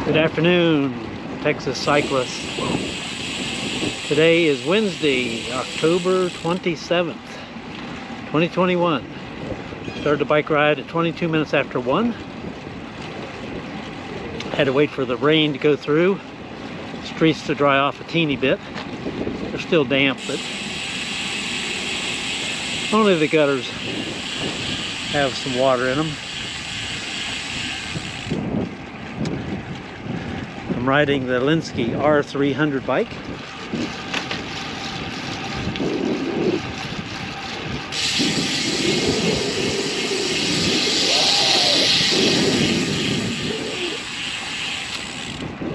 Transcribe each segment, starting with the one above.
Good afternoon, Texas cyclists. Today is Wednesday, October 27th, 2021. Started the bike ride at 22 minutes after 1. Had to wait for the rain to go through, streets to dry off a teeny bit. They're still damp, but only the gutters have some water in them. I'm riding the Linsky R300 bike.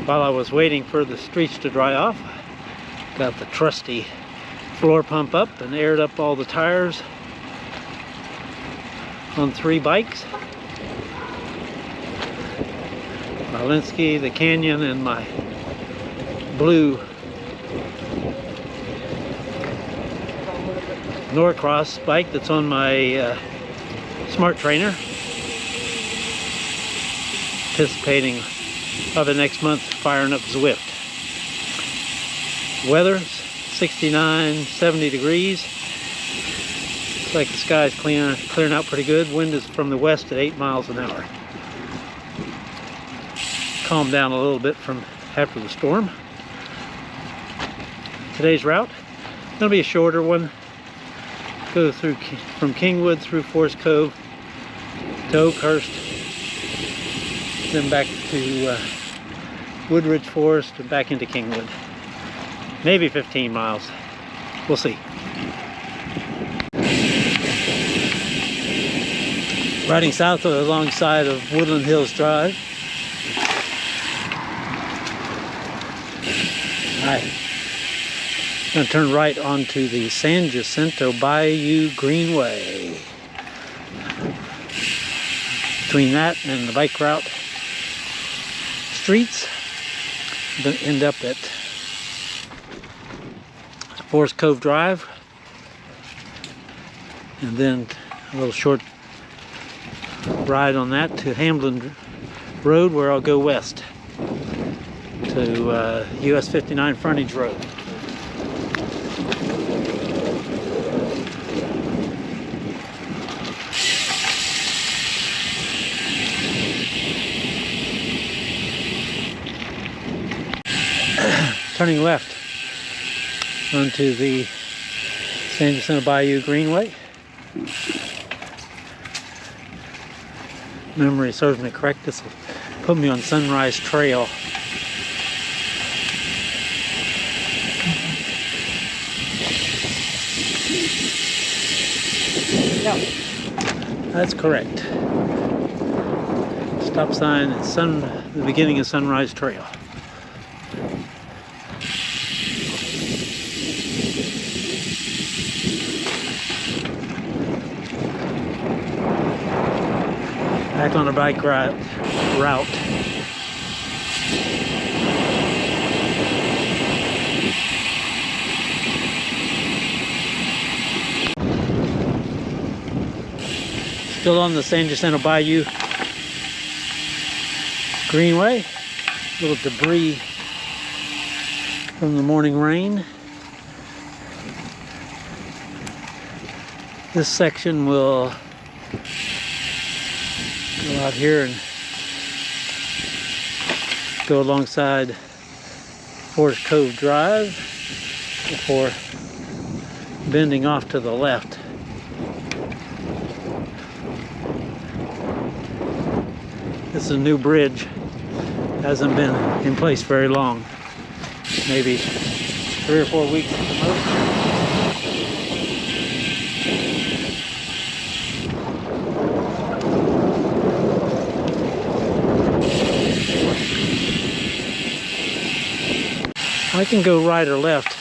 While I was waiting for the streets to dry off, got the trusty floor pump up and aired up all the tires on 3 bikes. My Linsky, the Canyon, and my blue Norcross bike that's on my Smart Trainer. Anticipating probably next month firing up Zwift. Weather 69, 70 degrees. Looks like the sky's clearing out pretty good. Wind is from the west at 8 miles an hour. Calmed down a little bit from after the storm. Today's route going to be a shorter one. Go through from Kingwood through Forest Cove to Oakhurst, then back to Woodridge Forest and back into Kingwood. Maybe 15 miles. We'll see. Riding south alongside of Woodland Hills Drive. I'm going to turn right onto the San Jacinto Bayou Greenway. Between that and the bike route streets, I'm going to end up at Forest Cove Drive, and then a little short ride on that to Hamlin Road, where I'll go west to US 59 Frontage Road. Turning left onto the San Jacinto Bayou Greenway. Memory serves me correct, this will put me on Sunrise Trail. That's correct. Stop sign is the beginning of Sunrise Trail. Back on the bike route. Still on the San Jacinto Bayou Greenway. A little debris from the morning rain. This section will go out here and go alongside Forest Cove Drive before bending off to the left. This is a new bridge. Hasn't been in place very long. Maybe 3 or 4 weeks at the most. I can go right or left.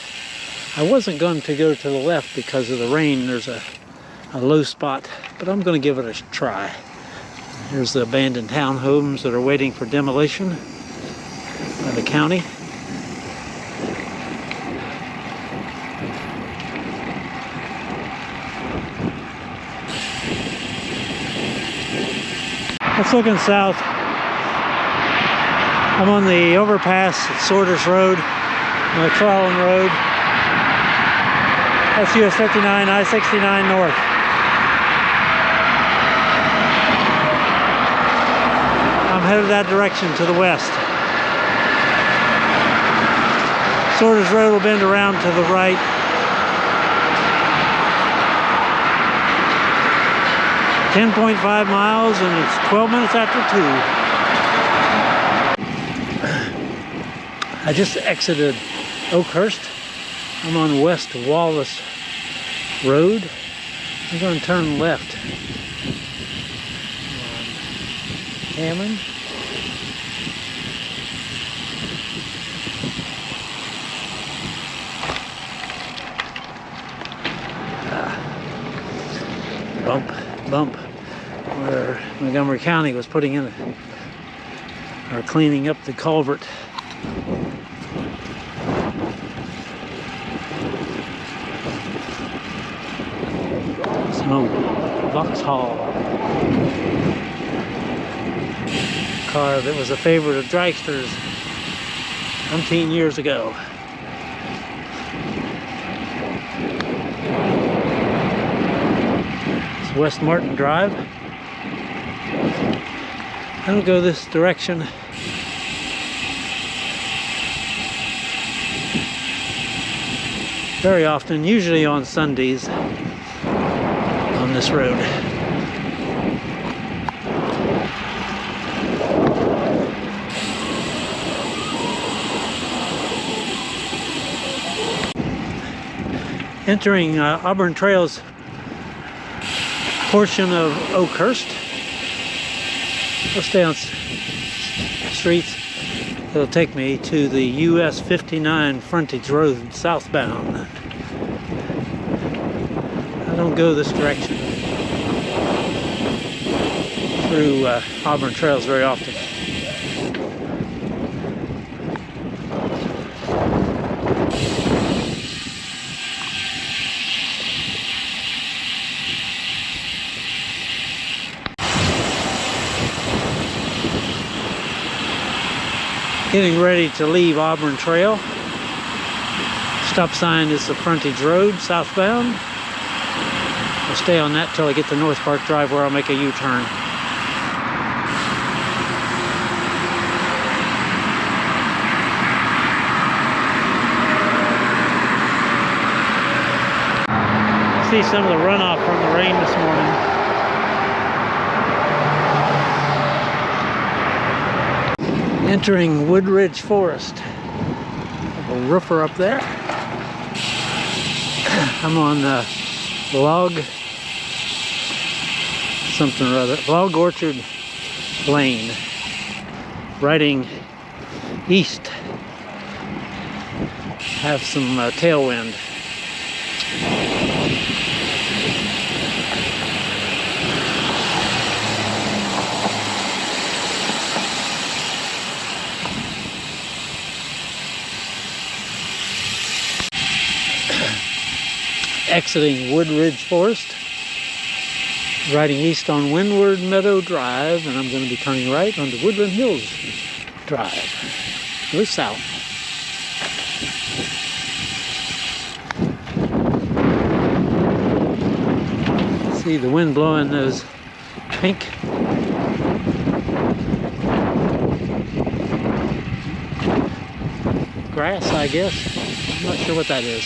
I wasn't going to go to the left because of the rain. There's a low spot, but I'm going to give it a try. Here's the abandoned townhomes that are waiting for demolition by the county. That's looking south. I'm on the overpass at Sorters Road, McClellan Road. That's US 59, I-69 north. I'm headed that direction to the west. Sorters Road will bend around to the right. .5 miles, and it's 12 minutes after 2. I just exited Oakhurst. I'm on West Wallace Road. I'm going to turn left on Hammond. Bump where Montgomery County was putting in or cleaning up the culvert. So Vauxhall car that was a favorite of dragsters umpteen years ago. West Martin Drive. I don't go this direction. Very often, usually on Sundays, on this road. Entering Auburn Trails portion of Oakhurst. I'll stay on streets. It'll take me to the US 59 frontage road southbound. I don't go this direction through Auburn Trails very often. Getting ready to leave Auburn Trail. Stop sign is the frontage road southbound. I'll stay on that till I get to North Park Drive, where I'll make a U-turn. See some of the runoff from the rain this morning. Entering Woodridge Forest. A roofer up there. I'm on Log something or other. Log Orchard Lane. Riding east. Have some tailwind. Exiting Woodridge Forest, riding east on Windward Meadow Drive, and I'm going to be turning right onto Woodland Hills Drive. Go south. See the wind blowing those pink grass, I guess. I'm not sure what that is.